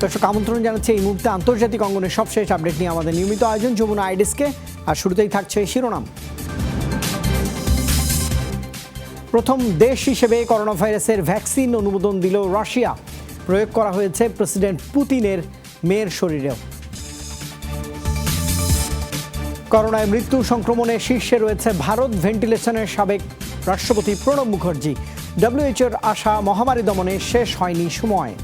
দর্শক আমন্ত্রণ জানাচ্ছে এই মুহূর্তে আন্তর্জাতিক অঙ্গনের সবশেষ আপডেট নিয়ে আমাদের নিয়মিত আয়োজন যমুনা আইডেস্কে। আর শুরুতেই থাকছে শিরোনাম। প্রথম দেশ হিসেবে করোনা ভাইরাসের ভ্যাকসিন অনুমোদন দিল রাশিয়া। প্রয়োগ করা হয়েছে প্রেসিডেন্ট পুতিনের মেয়ের শরীরেও। করোনায় মৃত্যু সংক্রমণে শীর্ষে রয়েছে ভারত। ভেন্টিলেশনের সাবেক রাষ্ট্রপতি প্রণব মুখার্জি। ডব্লিউএইচওর আশা মহামারী দমনে শেষ হয়নি সময়।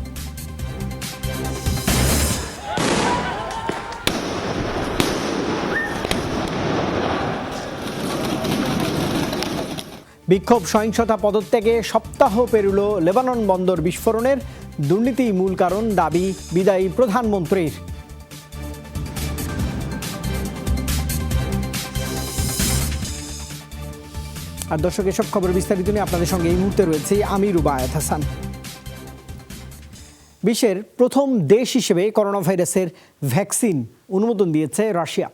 বিক্ষোভ, সহিংসতা, পদত্যাগে সপ্তাহ পেরুল লেবানন বন্দর বিস্ফোরণের। দুর্নীতি মূল কারণ, দাবি বিদায়ী প্রধানমন্ত্রীর। আর দর্শক, এসব খবর বিস্তারিত নিয়ে আপনাদের সঙ্গে এই মুহূর্তে রয়েছে আমি রুবায়েত হাসান। বিশ্বের প্রথম দেশ হিসেবে করোনা ভাইরাসের ভ্যাকসিন অনুমোদন দিয়েছে রাশিয়া।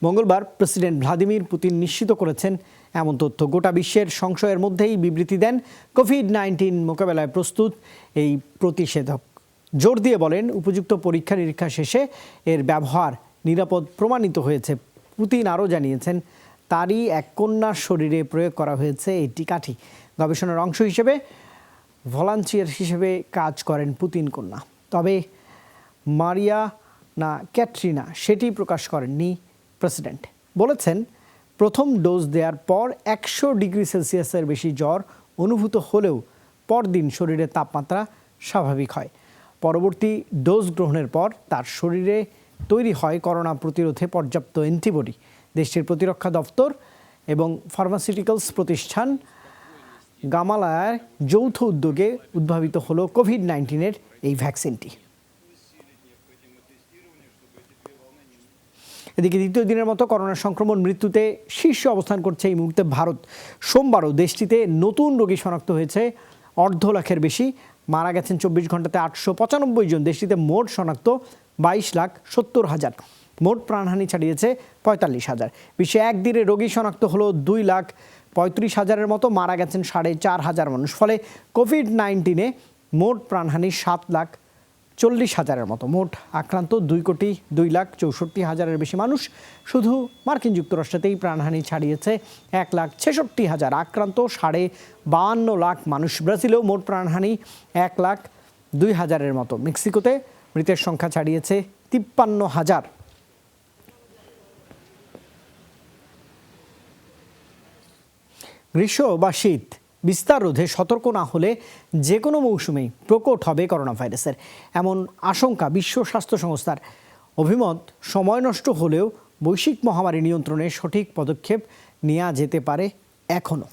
মঙ্গলবার প্রেসিডেন্ট ভ্লাদিমির পুতিন নিশ্চিত করেছেন এমন তথ্য। গোটা বিশ্বের সংশয়ের মধ্যেই বিবৃতি দেন কোভিড-19 মোকাবেলায় প্রস্তুত এই প্রতিষেধক। জোর দিয়ে বলেন, উপযুক্ত পরীক্ষা নিরীক্ষা শেষে এর ব্যবহার নিরাপদ প্রমাণিত হয়েছে। পুতিন আরও জানিয়েছেন, তারই এক কন্যার শরীরে প্রয়োগ করা হয়েছে এই টিকাটি। গবেষণার অংশ হিসেবে ভলান্টিয়ার হিসেবে কাজ করেন পুতিন কন্যা। তবে মারিয়া না ক্যাটরিনা সেটি প্রকাশ করেননি প্রেসিডেন্ট। বলেছেন, প্রথম ডোজ দেওয়ার পর 100 ডিগ্রি সেলসিয়াসের বেশি জ্বর অনুভূত হলেও পরদিন শরীরের তাপমাত্রা স্বাভাবিক হয়। পরবর্তী ডোজ গ্রহণের পর তার শরীরে তৈরি হয় করোনা প্রতিরোধে পর্যাপ্ত অ্যান্টিবডি। দেশটির প্রতিরক্ষা দপ্তর এবং ফার্মাসিউটিক্যালস প্রতিষ্ঠান গামালায়ার যৌথ উদ্যোগে উদ্ভাবিত হলো কোভিড-19 এই ভ্যাকসিনটি। এদিকে দ্বিতীয় দিনের মতো করোনা সংক্রমণ মৃত্যুতে শীর্ষে অবস্থান করছে এই মুহূর্তে ভারত। সোমবারও দেশটিতে নতুন রোগী শনাক্ত হয়েছে 250,000-এর বেশি। মারা গেছেন 24 ঘন্টাতে 895 জন। দেশটিতে মোট শনাক্ত 22,70,000। মোট প্রাণহানি ছাড়িয়েছে 45,000। বিশ্বে একদিনে রোগী শনাক্ত হলো 2,35,000-এর মতো। মারা গেছেন 4,500 মানুষ। ফলে কোভিড-19 মোট প্রাণহানি 7,40,000-এর মতো। মোট আক্রান্ত 2,02,64,000-এর বেশি মানুষ। শুধু মার্কিন যুক্তরাষ্ট্রতেই প্রাণহানি ছাড়িয়েছে 1,66,000। আক্রান্ত 52 লাখ মানুষ। ব্রাজিলেও মোট প্রাণহানি 1,02,000-এর মতো। মেক্সিকোতে মৃতের সংখ্যা ছাড়িয়েছে 53,000। গ্রীষ্ম বা শীত বিস্তার রোধে সতর্ক না হলে যে কোনো মৌসুমেই প্রকট হবে করোনা ভাইরাসের, এমন আশঙ্কা বিশ্ব স্বাস্থ্য সংস্থার। অভিমত, সময় নষ্ট হলেও বৈশ্বিক মহামারী নিয়ন্ত্রণে সঠিক পদক্ষেপ নেওয়া যেতে পারে এখনও।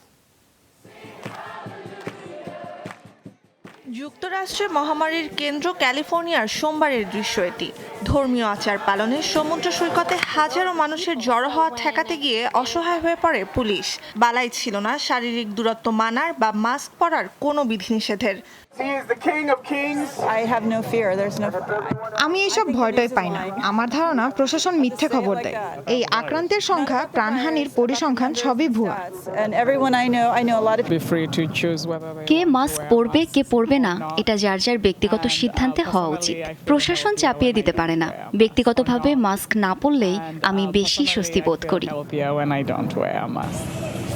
যুক্তরাষ্ট্রে মহামারীর কেন্দ্র ক্যালিফোর্নিয়ার সোমবারের দৃশ্য এটি। ধর্মীয় আচার পালনে সমুদ্র সৈকতে হাজারো মানুষের জড়ো হওয়া ঠেকাতে গিয়ে অসহায় হয়ে পড়ে পুলিশ। বালাই ছিল না শারীরিক দূরত্ব মানার বা মাস্ক পরার কোনো বিধিনিষেধের। আমি এসব ভয়টাই পাই না। আমার ধারণা প্রশাসন মিথ্যে খবর দেয়। এই আক্রান্তের সংখ্যা, প্রাণহানির পরিসংখ্যান সবই ভুয়া। কে মাস্ক পরবে কে পরবে না, এটা যার যার ব্যক্তিগত সিদ্ধান্তে হওয়া উচিত। প্রশাসন চাপিয়ে দিতে পারে না। ব্যক্তিগতভাবে মাস্ক না পরলেই আমি বেশি স্বস্তি বোধ করি।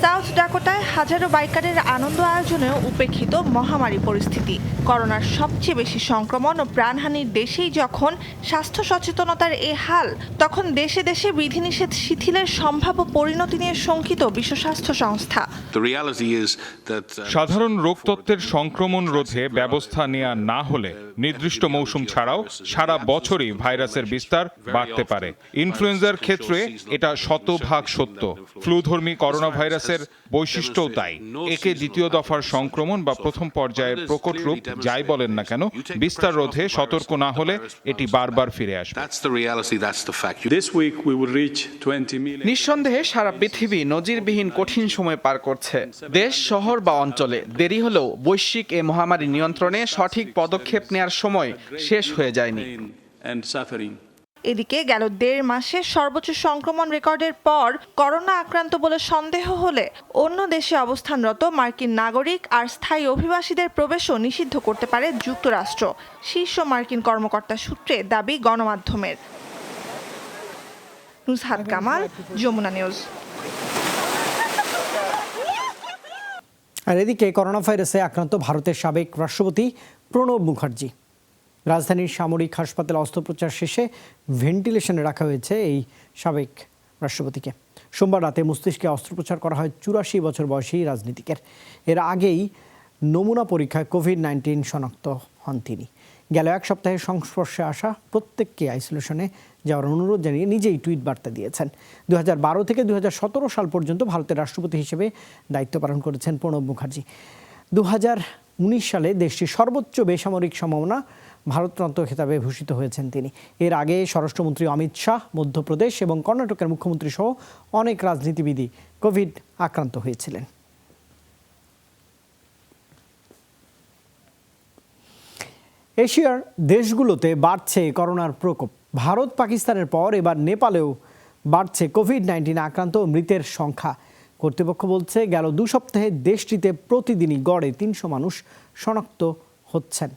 সাউথ ডাকোটায় হাজারো বাইকারের আনন্দ আয়োজনেও উপেক্ষিত মহামারী পরিস্থিতি। করোনার সবচেয়ে বেশি সংক্রমণ ও প্রাণহানির দেশেই যখন স্বাস্থ্য সচেতনতার এ হাল, তখন দেশে দেশে বিধিনিষেধ শিথিলের সম্ভাব্য পরিণতি নিয়ে শঙ্কিত বিশ্ব স্বাস্থ্য সংস্থা। সাধারণ রোগতত্ত্বের সংক্রমণ রোধে ব্যবস্থা নেওয়া না হলে নির্দিষ্ট মৌসুম ছাড়াও সারা বছরই ভাইরাসের বিস্তার বাড়তে পারে। ইনফ্লুয়েঞ্জার ক্ষেত্রে এটা 100% সত্য। ফ্লুধর্মী করোনা ভাইরাসের বৈশিষ্ট্যও তাই। একে দ্বিতীয় দফার সংক্রমণ বা প্রথম পর্যায়ের প্রকট রূপ যাই বলেন না কেন, বিস্তার রোধে সতর্ক না হলে এটি বারবার ফিরে আসবে। নিঃসন্দেহে সারা পৃথিবী নজিরবিহীন কঠিন সময় পার করছে। দেশ, শহর বা অঞ্চলে দেরি হলেও বৈশ্বিক এ মহামারী নিয়ন্ত্রণে সঠিক পদক্ষেপ নেওয়ার সময় শেষ হয়ে যায়নি। এদিকে গেল 1.5 মাসে সর্বোচ্চ সংক্রমণ রেকর্ডের পর করোনা আক্রান্ত বলে সন্দেহ হলে অন্য দেশে অবস্থানরত মার্কিন নাগরিক আর স্থায়ী অভিবাসীদের প্রবেশও নিষিদ্ধ করতে পারে যুক্তরাষ্ট্র, শীর্ষ মার্কিন কর্মকর্তা সূত্রে দাবি গণমাধ্যমের। নুসহাত কামাল, যমুনা নিউজ। আর এদিকে করোনা ভাইরাসে আক্রান্ত ভারতের সাবেক রাষ্ট্রপতি প্রণব মুখার্জি। রাজধানীর সামরিক হাসপাতালে অস্ত্রোপচার শেষে ভেন্টিলেশনে রাখা হয়েছে এই সাবেক রাষ্ট্রপতিকে। সোমবার রাতে মস্তিষ্কে অস্ত্রোপচার করা হয় 84 বছর বয়সী রাজনীতিকের। এর আগেই নমুনা পরীক্ষায় কোভিড-19 শনাক্ত হন তিনি। গেল এক সপ্তাহে সংস্পর্শে আসা প্রত্যেককে আইসোলেশনে যাওয়ার অনুরোধ জানিয়ে নিজেই টুইট বার্তা দিয়েছেন। 2012 থেকে 2017 সাল পর্যন্ত ভারতের রাষ্ট্রপতি হিসেবে দায়িত্ব পালন করেছেন প্রণব মুখার্জি। 2019 সালে দেশটির সর্বোচ্চ বেসামরিক সম্মাননা ভারতরত্ন খেতাবে ভূষিত হয়েছেন তিনি। এর আগে স্বরাষ্ট্রমন্ত্রী অমিত শাহ, মধ্যপ্রদেশ এবং কর্ণাটকের মুখ্যমন্ত্রী সহ অনেক রাজনীতিবিদই কোভিড আক্রান্ত হয়েছিলেন। এশিয়ার দেশগুলোতে বাড়ছে করোনার প্রকোপ। ভারত পাকিস্তানের পর এবার নেপালেও বাড়ছে কোভিড-19 আক্রান্ত ও মৃতের সংখ্যা। কর্তৃপক্ষ বলছে গেল 2 সপ্তাহে দেশটিতে প্রতিদিনই গড়ে 300 মানুষ শনাক্ত হচ্ছেন।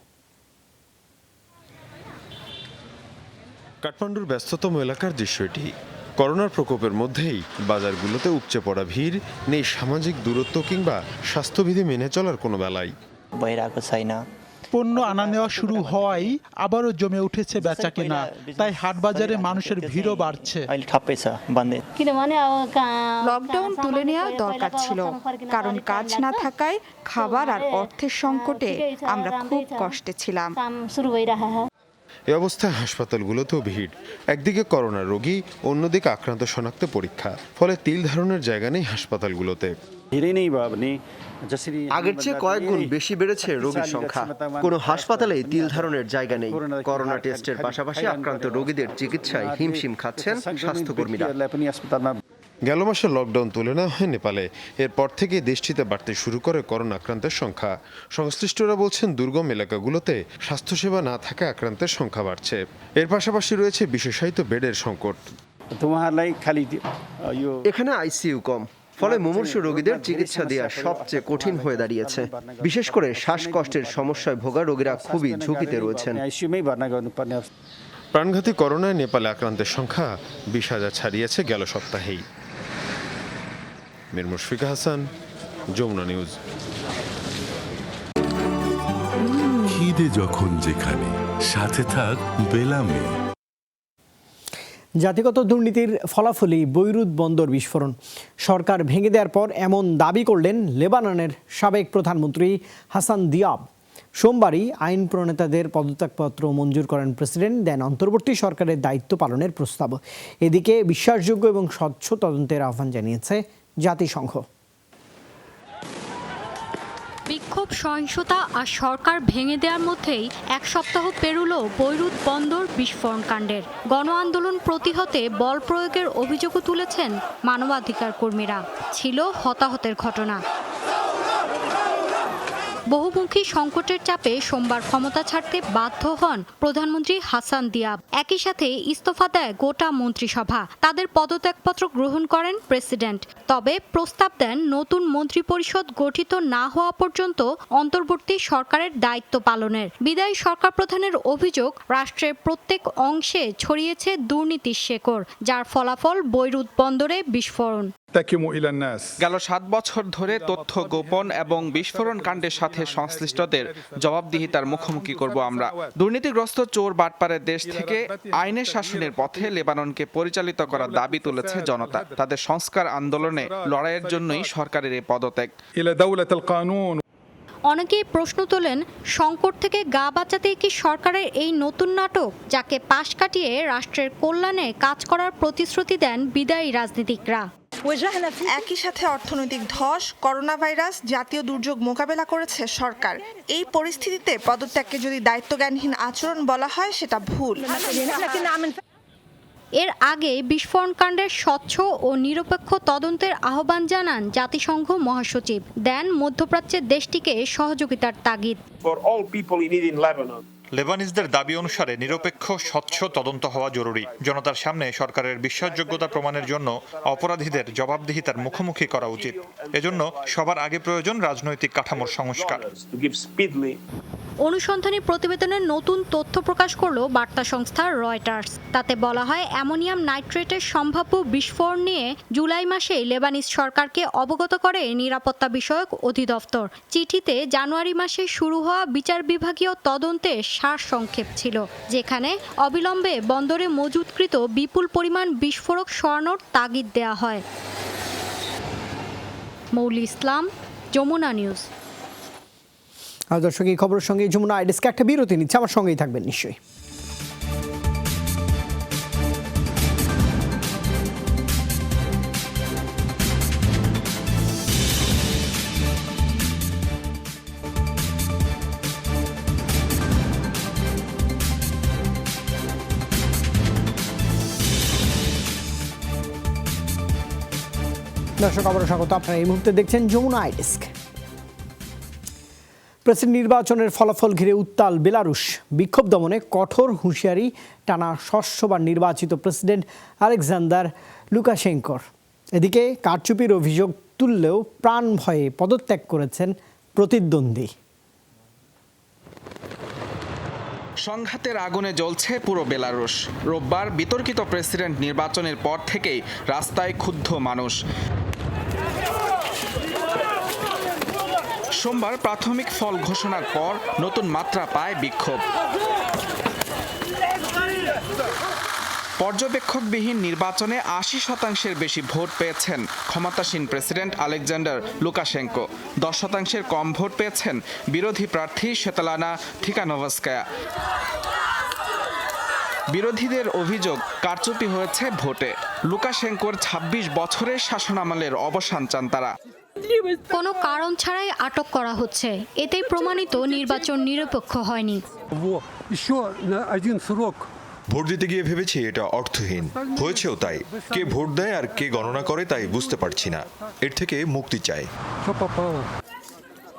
কাঠমান্ডুর ব্যস্ততম এলাকার দৃশ্য এটি। করোনার প্রকোপের মধ্যেই বাজারগুলোতে উপচে পড়া ভিড়, নেই সামাজিক দূরত্ব কিংবা স্বাস্থ্যবিধি মেনে চলার কোনো বেলাই। পণ্য আনা নেওয়া শুরু হওয়ায় আবারও জমে উঠেছে বেচাকেনা, তাই হাটবাজারে মানুষের ভিড়ও বাড়ছে। লকডাউন তুলে নেওয়া দরকার ছিল, কারণ কাজ না থাকায় খাবার আর অর্থের সংকটে আমরা খুব কষ্টে ছিলাম। এ অবস্থায় হাসপাতালগুলোতেও ভিড়। একদিকে করোনা রোগী, অন্যদিকে আক্রান্ত শনাক্ত পরীক্ষা, ফলে তিল ধারণের জায়গা নেই হাসপাতালগুলোতে। আগের চেয়ে কয়েক গুণ বেশি বেড়েছে রোগীর সংখ্যা। কোনো হাসপাতালেই তিল ধারণের জায়গা নেই। করোনা টেস্টের পাশাপাশি আক্রান্ত রোগীদের চিকিৎসায় হিমশিম খাচ্ছেন স্বাস্থ্যকর্মীরা। গেল মাসে লকডাউন তুলে নেওয়া হয় নেপালে। এরপর থেকে দেশটিতে বাড়তে শুরু করে করোনা আক্রান্তের সংখ্যা। সংশ্লিষ্টরা বলছেন দুর্গম এলাকাগুলোতে স্বাস্থ্যসেবা না থাকায় আক্রান্তের সংখ্যা বাড়ছে। এর পাশাপাশি রয়েছে বিশেষায়িত বেডের সংকট। এখানে আইসিইউ কম, ফলে মুমূর্ষু রোগীদের চিকিৎসা দেওয়া সবচেয়ে কঠিন হয়ে দাঁড়িয়েছে। বিশেষ করে শ্বাসকষ্টের সমস্যায় ভোগা রোগীরা খুবই ঝুঁকিতে রয়েছেন। প্রাণঘাতী করোনায় নেপালে আক্রান্তের সংখ্যা 20,000 ছাড়িয়েছে গেল সপ্তাহেই। মীর মুশফিকা হাসান, যমুনা নিউজ। খিদে যখন যেখানে, সাথে থাক বেলামে। জাতিগত দুর্নীতির ফলাফলই বৈরুত বন্দর বিস্ফোরণ। সরকার ভেঙে দেওয়ার পর এমন দাবি করলেন লেবাননের সাবেক প্রধানমন্ত্রী হাসান দিয়াব। সোমবারই আইন প্রণেতাদের পদত্যাগপত্র মঞ্জুর করেন প্রেসিডেন্ট, দেন অন্তর্বর্তী সরকারের দায়িত্ব পালনের প্রস্তাব। এদিকে বিশ্বাসযোগ্য এবং স্বচ্ছ তদন্তের আহ্বান জানিয়েছে জাতিসংঘ। বিক্ষোভ, সহিংসতা আর সরকার ভেঙে দেওয়ার মধ্যেই এক সপ্তাহ পেরুল বৈরুত বন্দর বিস্ফোরণ কাণ্ডের। গণ আন্দোলন প্রতিহতে বল প্রয়োগের অভিযোগও তুলেছেন মানবাধিকার কর্মীরা। ছিল হতাহতের ঘটনা। বহুমুখী সংকটের চাপে সোমবার ক্ষমতা ছাড়তে বাধ্য হন প্রধানমন্ত্রী হাসান দিয়াব। একই সাথে ইস্তফা দেয় গোটা মন্ত্রিসভা। তাদের পদত্যাগপত্র গ্রহণ করেন প্রেসিডেন্ট। তবে প্রস্তাব দেন নতুন মন্ত্রিপরিষদ গঠিত না হওয়া পর্যন্ত অন্তর্বর্তী সরকারের দায়িত্ব পালনের। বিদায়ী সরকার প্রধানের অভিযোগ, রাষ্ট্রের প্রত্যেক অংশে ছড়িয়েছে দুর্নীতির শেকড়, যার ফলাফল বৈরুত বন্দরে বিস্ফোরণ। গেল 7 বছর ধরে তথ্য গোপন এবং বিস্ফোরণ কাণ্ডের সাথে সংশ্লিষ্টদের জবাবদিহিতার মুখোমুখি করব আমরা। দুর্নীতিগ্রস্ত চোর বাটপারের দেশ থেকে আইনের শাসনের পথে লেবাননকে পরিচালিত করার দাবি তুলেছে জনতা। তাদের সংস্কার আন্দোলনে লড়াইয়ের জন্যই সরকারের এই পদত্যাগ। অনেকেই প্রশ্ন তোলেন, সংকট থেকে গা বাঁচাতে কি সরকারের এই নতুন নাটক, যাকে পাশ কাটিয়ে রাষ্ট্রের কল্যাণে কাজ করার প্রতিশ্রুতি দেন বিদায়ী রাজনীতিকরা। একই সাথে অর্থনৈতিক ধস, করোনা ভাইরাস, জাতীয় দুর্যোগ মোকাবেলা করেছে সরকার। এই পরিস্থিতিতে পদত্যাগকে যদি দায়িত্বজ্ঞানহীন আচরণ বলা হয়, সেটা ভুল। এর আগে বিস্ফোরণ কাণ্ডের স্বচ্ছ ও নিরপেক্ষ তদন্তের আহ্বান জানান জাতিসংঘ মহাসচিব, দেন মধ্যপ্রাচ্যের দেশটিকে সহযোগিতার তাগিদ। লেবানিজদের দাবি অনুসারে নিরপেক্ষ স্বচ্ছ তদন্ত হওয়া জরুরি। জনতার সামনে সরকারের বিশ্বাসযোগ্যতা প্রমাণের জন্য অপরাধীদের জবাবদিহিতার মুখোমুখি করা উচিত। এজন্য সবার আগে প্রয়োজন রাজনৈতিক কাঠামোর সংস্কার। অনুসন্ধানী প্রতিবেদনের নতুন তথ্য প্রকাশ করল বার্তা সংস্থা রয়টার্স। তাতে বলা হয় অ্যামোনিয়াম নাইট্রেটের সম্ভাব্য বিস্ফোরণ নিয়ে জুলাই মাসে লেবানিজ সরকারকে অবগত করে নিরাপত্তা বিষয়ক অধিদপ্তর। চিঠিতে জানুয়ারি মাসে শুরু হওয়া বিচার বিভাগীয় তদন্তে সারসংক্ষেপ ছিল, যেখানে অবিলম্বে বন্দরে মজুতকৃত বিপুল পরিমাণ বিস্ফোরক সরানোর তাগিদ দেয়া হয়। মৌলি ইসলাম, যমুনা নিউজ। আর দর্শক, এই খবরের সঙ্গে যমুনা আইডেস্ক একটা বিরতি নিচ্ছে, আমার সঙ্গেই থাকবেন নিশ্চয়ই। দর্শক, আবারও স্বাগত। আপনারা এই মুহূর্তে দেখছেন যমুনা আইডেস্ক। প্রেসিডেন্ট নির্বাচনের ফলাফল ঘিরে উত্তাল বেলারুশ। বিক্ষোভ দমনে কঠোর হুঁশিয়ারি টানা ষষ্ঠবার নির্বাচিত প্রেসিডেন্ট আলেকজান্ডার লুকাশেঙ্কোর। এদিকে কারচুপির অভিযোগ তুললেও প্রাণ ভয়ে পদত্যাগ করেছেন প্রতিদ্বন্দ্বী। সংঘাতের আগুনে জ্বলছে পুরো বেলারুশ। রোববার বিতর্কিত প্রেসিডেন্ট নির্বাচনের পর থেকেই রাস্তায় ক্ষুব্ধ মানুষ। সোমবার প্রাথমিক ফল ঘোষণার পর নতুন মাত্রা পায় বিক্ষোভ। পর্যবেক্ষকবিহীন নির্বাচনে ৮০% বেশি ভোট পেয়েছেন ক্ষমতাসীন প্রেসিডেন্ট আলেকজান্ডার লুকাশেঙ্কো। ১০% কম ভোট পেয়েছেন বিরোধী প্রার্থী স্বেতলানা থিখানোভস্কায়া। বিরোধীদের অভিযোগ, কারচুপি হয়েছে ভোটে। লুকাশেঙ্কোর ২৬ বছরের শাসনামলের অবসান চান তারা। কোনো কারণ ছাড়াই আটক করা হচ্ছে, এতেই প্রমাণিত নির্বাচন নিরপেক্ষ হয়নি। ভোট দিতে গিয়ে ভেবেছি এটা অর্থহীন, হয়েছেও তাই। কে ভোট দেয় আর কে গণনা করে তাই বুঝতে পারছি না। এর থেকে মুক্তি চাই।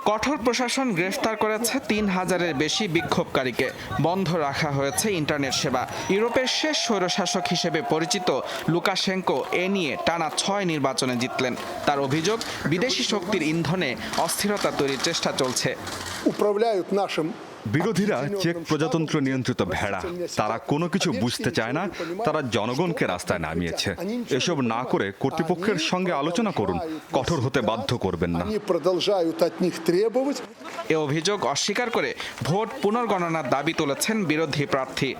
কঠোর প্রশাসন গ্রেফতার করেছে ৩,০০০-এর বেশি বিক্ষোভকারীকে। বন্ধ রাখা হয়েছে ইন্টারনেট সেবা। ইউরোপের শেষ স্বৈরশাসক হিসেবে পরিচিত লুকাশেঙ্কো এ নিয়ে টানা ৬ নির্বাচনে জিতলেন। তার অভিযোগ, বিদেশি শক্তির ইন্ধনে অস্থিরতা তৈরির চেষ্টা চলছে। বিরোধীরা চেক প্রজাতন্ত্র নিয়ন্ত্রিত ভেড়া। তারা কোনো কিছু বুঝতে চায় না। তারা জনগণকে রাস্তায় নামিয়েছে। এসব না করে কর্তৃপক্ষের সঙ্গে আলোচনা করুন, কঠোর হতে বাধ্য করবেন না। এ অভিযোগ অস্বীকার করে ভোট পুনর্গণনার দাবি তুলেছেন বিরোধী প্রার্থী।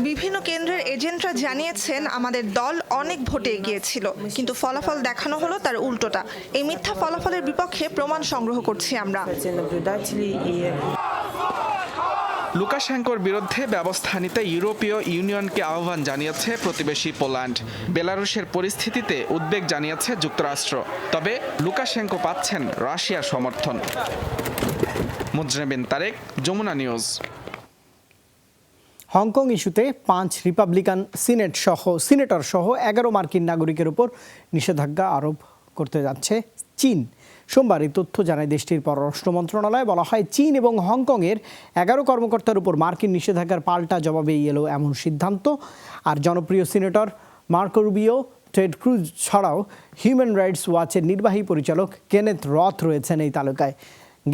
বিভিন্ন কেন্দ্রের এজেন্টরা জানিয়েছেন, আমাদের দল অনেক ভোটে এগিয়েছিল, কিন্তু ফলাফল দেখানো হলো তার উল্টোটা। এই মিথ্যা ফলাফলের বিপক্ষে প্রমাণ সংগ্রহ করছি আমরা। লুকাশেঙ্কোর বিরুদ্ধে ব্যবস্থা নিতে ইউরোপীয় ইউনিয়নকে আহ্বান জানিয়েছে প্রতিবেশী পোল্যান্ড। বেলারুশের পরিস্থিতিতে উদ্বেগ জানিয়েছে যুক্তরাষ্ট্র। তবে লুকাশেঙ্কো পাচ্ছেন রাশিয়ার সমর্থন। মুজরেবিন তারেক, যমুনা নিউজ। হংকং ইস্যুতে ৫ রিপাবলিকান সিনেটর সহ ১১ মার্কিন নাগরিকের উপর নিষেধাজ্ঞা আরোপ করতে যাচ্ছে চীন। সোমবার এই তথ্য জানায় দেশটির পররাষ্ট্র মন্ত্রণালয়। বলা হয়, চীন এবং হংকংয়ের ১১ কর্মকর্তার উপর মার্কিন নিষেধাজ্ঞার পাল্টা জবাবে এলো এমন সিদ্ধান্ত। আর জনপ্রিয় senator Marco Rubio, Ted Cruz ছাড়াও হিউম্যান রাইটস ওয়াচের নির্বাহী পরিচালক কেনেথ রথ রয়েছেন এই তালিকায়।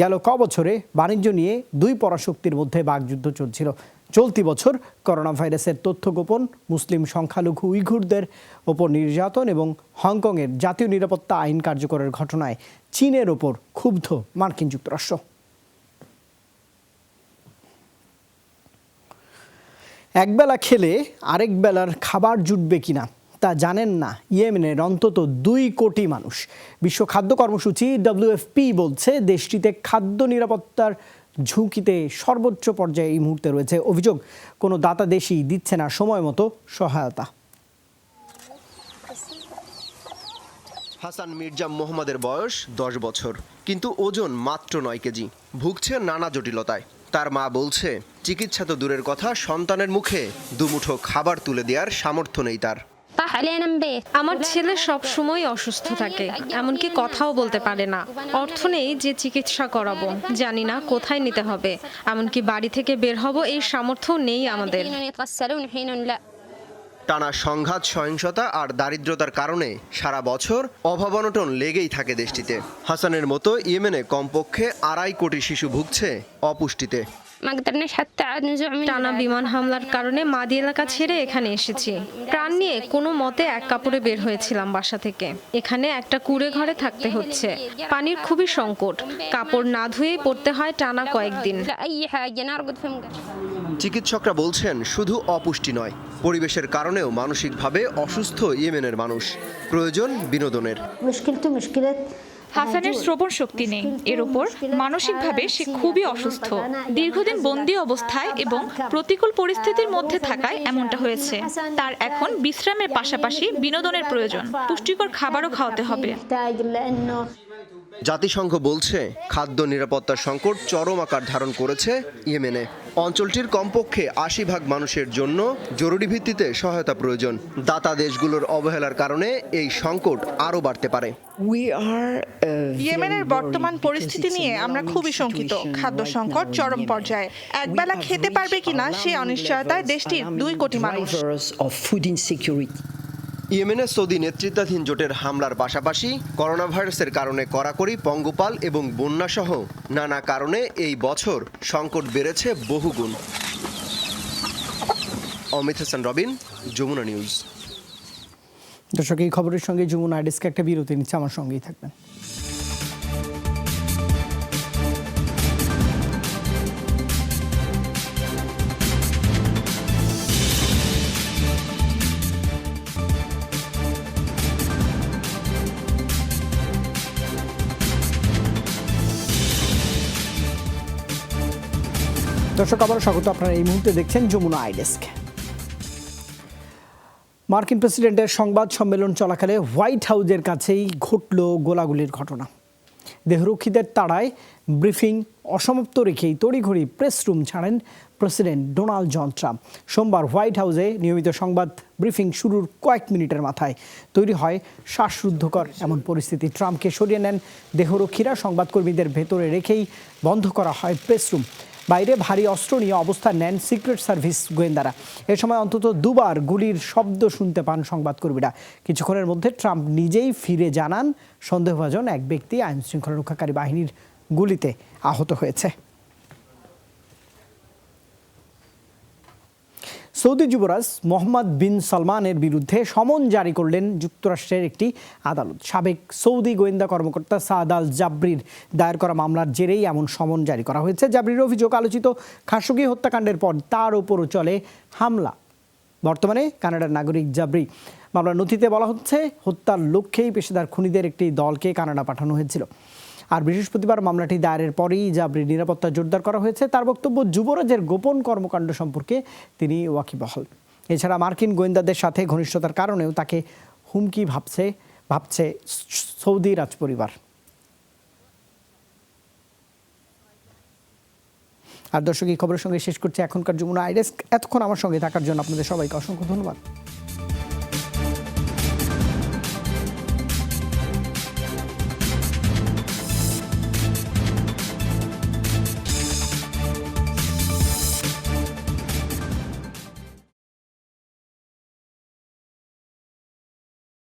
গেল বছরে বাণিজ্য নিয়ে দুই পরাশক্তির মধ্যে বাকযুদ্ধ চলছিল। চলতি বছর করোনা ভাইরাসের তথ্য গোপন, মুসলিম সংখ্যালঘু উইঘুরদের ওপর নির্যাতন এবং হংকংয়ের জাতীয় নিরাপত্তা আইন কার্যকরের ঘটনায় চীনের ওপর ক্ষুব্ধ মার্কিন যুক্তরাষ্ট্র। একবেলা খেলে আরেক বেলার খাবার জুটবে কিনা তা জানেন না ইয়েমেনের অন্তত ২ কোটি মানুষ। বিশ্ব খাদ্য কর্মসূচি WFP বলছে, দেশটিতে খাদ্য নিরাপত্তার ঝুঁকিতে সর্বোচ্চ পর্যায়ে এই মুহূর্তে রয়েছে। অভিযোগ, কোনো দাতা দেশই দিচ্ছে না সময় মতো সহায়তা। হাসান মির্জা মোহাম্মদের বয়স ১০ বছর, কিন্তু ওজন মাত্র ৯ কেজি। ভুগছে নানা জটিলতায়। তার মা বলছে, চিকিৎসা তো দূরের কথা, সন্তানের মুখে দুমুঠো খাবার তুলে দেওয়ার সামর্থ্য নেই তার। আমার ছেলে সব সময় অসুস্থ থাকে, এমনকি কথাও বলতে পারে না। অর্থ নেই যে চিকিৎসা করাবো, জানি না কোথায় নিতে হবে, এমনকি বাড়ি থেকে বের হব এই সামর্থ্য নেই আমাদের। টানা সংঘাত, সহিংসতা আর দারিদ্রতার কারণে সারা বছর অভাব-অনটন লেগেই থাকে দেশটিতে। হাসানের মতো ইয়েমেনে কমপক্ষে 2.5 কোটি শিশু ভুগছে অপুষ্টিতে। টানা বিমান হামলার কারণে মাদি এলাকা ছেড়ে এখানে এসেছি। প্রাণ নিয়ে কোনো মতে এক কাপড়ে বের হয়েছিলাম বাসা থেকে। এখানে একটা কুঁড়ে ঘরে থাকতে হচ্ছে। পানির খুবই সংকট, কাপড় না ধুয়েই পড়তে হয় টানা কয়েকদিন। চিকিৎসকরা বলছেন শুধু অপুষ্টি নয়, পরিবেশের কারণেও মানসিকভাবে অসুস্থ ইয়েমেনের মানুষ। প্রয়োজন বিনোদনের। হাসানের শ্রবণ শক্তি নেই, এর উপর মানসিকভাবে সে খুবই অসুস্থ। দীর্ঘদিন বন্দী অবস্থায় এবং প্রতিকূল পরিস্থিতির মধ্যে থাকায় এমনটা হয়েছে। তার এখন বিশ্রামের পাশাপাশি বিনোদনের প্রয়োজন, পুষ্টিকর খাবারও খাওয়াতে হবে। জাতিসংঘ বলছে খাদ্য নিরাপত্তার সংকট চরম আকার ধারণ করেছে ইয়েমেনে। অঞ্চলটির কমপক্ষে 80% মানুষের জন্য জরুরি ভিত্তিতে সহায়তা প্রয়োজন। দাতা দেশগুলোর অবহেলার কারণে এই সংকট আরও বাড়তে পারে। ইয়েমেনের বর্তমান পরিস্থিতি নিয়ে আমরা খুবই শঙ্কিত। খাদ্য সংকট চরম পর্যায়ে, একবেলা খেতে পারবে কিনা সে অনিশ্চয়তায় দেশটির 2 কোটি মানুষ। ইয়েমেনে সৌদি নেতৃত্বাধীন জোটের হামলার পাশাপাশি করোনা ভাইরাসের কারণে কড়াকড়ি, পঙ্গপাল এবং বন্যাসহ নানা কারণে এই বছর সংকট বেড়েছে বহুগুণ। অমিত হাসান রবিন, যমুনা নিউজ। দর্শক, এই খবরের সঙ্গে যমুনা ডেস্কে একটা বিরতি নিচ্ছে, আমার সঙ্গেই থাকবেন। দর্শক, আবারও স্বাগত। আপনারা এই মুহূর্তে দেখছেন যমুনা ডেস্ক। মার্কিন প্রেসিডেন্টের সংবাদ সম্মেলন চলাকালে হোয়াইট হাউসের কাছেই ঘটল গোলাগুলির ঘটনা। দেহরক্ষীদের তাড়ায় ব্রিফিং অসমাপ্ত রেখেই তড়িঘড়ি প্রেস রুম ছাড়েন প্রেসিডেন্ট ডোনাল্ড জন ট্রাম্প। সোমবার হোয়াইট হাউসে নিয়মিত সংবাদ ব্রিফিং শুরুর কয়েক মিনিটের মাথায় তৈরি হয় শ্বাসরুদ্ধকর এমন পরিস্থিতি। ট্রাম্পকে সরিয়ে নেন দেহরক্ষীরা। সংবাদকর্মীদের ভেতরে রেখেই বন্ধ করা হয় প্রেস রুম। বাইরে ভারী অস্ত্র নিয়ে অবস্থান নেন সিক্রেট সার্ভিস গোয়েন্দারা। এ সময় অন্তত 2 বার গুলির শব্দ শুনতে পান সংবাদকর্মীরা। কিছুক্ষণের মধ্যে ট্রাম্প নিজেই ফিরে জানান সন্দেহভাজন এক ব্যক্তি আইনশৃঙ্খলা রক্ষাকারী বাহিনীর গুলিতে আহত হয়েছে। সৌদি যুবরাজ মোহাম্মদ বিন সালমানের বিরুদ্ধে সমন জারি করলেন যুক্তরাষ্ট্রের একটি আদালত। সাবেক সৌদি গোয়েন্দা কর্মকর্তা সাদ আল জাবরির দায়ের করা মামলার জেরেই এমন সমন জারি করা হয়েছে। জাবরির অভিযোগ, আলোচিত খাশোগি হত্যাকাণ্ডের পর তার ওপরও চলে হামলা। বর্তমানে কানাডার নাগরিক জাবরি। মামলার নথিতে বলা হচ্ছে হত্যার লক্ষ্যেই পেশাদার খুনিদের একটি দলকে কানাডা পাঠানো হয়েছিল। আর বৃহস্পতিবার মামলাটি দায়েরের পরেই জাবরির নিরাপত্তা জোরদার করা হয়েছে। তার বক্তব্য, যুবরাজের গোপন কর্মকাণ্ড সম্পর্কে তিনি ওয়াকিবহাল। এছাড়া মার্কিন গোয়েন্দাদের সাথে ঘনিষ্ঠতার কারণেও তাকে হুমকি ভাবছে সৌদি রাজপরিবার। আর দর্শক, এই খবরের সঙ্গে শেষ করছে এখনকার যমুনা ডেস্ক। এতক্ষণ আমার সঙ্গে থাকার জন্য আপনাদের সবাইকে অসংখ্য ধন্যবাদ।